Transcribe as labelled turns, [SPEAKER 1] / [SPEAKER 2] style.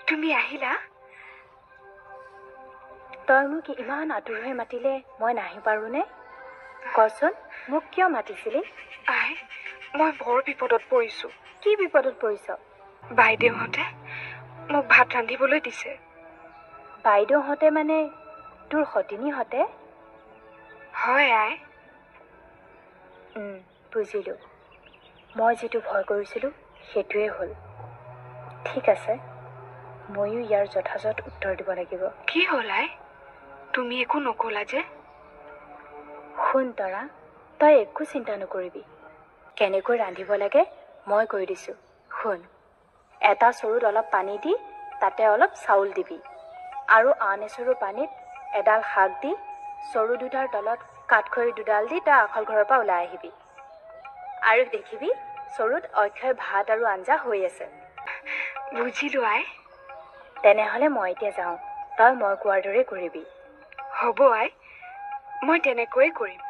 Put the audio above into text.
[SPEAKER 1] তুমি আহিলা?
[SPEAKER 2] তই মোক ইমান আতুৰ হৈ মাতিলে মই নাহি পাৰোঁনে? কচোন মোক কিয় মাতিছিলি?
[SPEAKER 1] আই, মই বৰ বিপদত পৰিছোঁ।
[SPEAKER 2] কি বিপদত পৰিছ?
[SPEAKER 1] বাইদেউহঁতে মোক ভাত ৰান্ধিবলৈ দিছে।
[SPEAKER 2] বাইদেউহঁতে মানে তোৰ সতিনীহঁতে?
[SPEAKER 1] হয় আই।
[SPEAKER 2] বুজিলোঁ। মই যিটো ভয় কৰিছিলোঁ সেইটোৱে হ'ল। ঠিক আছে, ময়ো ইয়াৰ যথাযথ উত্তৰ দিব লাগিব।
[SPEAKER 1] কি হ'ল আই? তুমি একো নকলা যে?
[SPEAKER 2] শুন তৰা, তই একো চিন্তা নকৰিবি। কেনেকৈ ৰান্ধিব লাগে মই কৈ দিছোঁ। শুন, এটা চৰুত অলপ পানী দি তাতে অলপ চাউল দিবি আৰু আন এচৰু পানীত এডাল শাক দি চৰু দুটাৰ তলত কাঠখৰি দুডাল দি তই আখল ঘৰৰ পৰা ওলাই আহিবি আৰু দেখিবি চৰুত অক্ষয় ভাত আৰু আঞ্জা হৈ আছে।
[SPEAKER 1] বুজিলোঁ আই।
[SPEAKER 2] তেনেহ'লে মই এতিয়া যাওঁ, তই মই কোৱাৰ দৰে কৰিবি।
[SPEAKER 1] হ'ব আই, মই তেনেকৈয়ে কৰিম।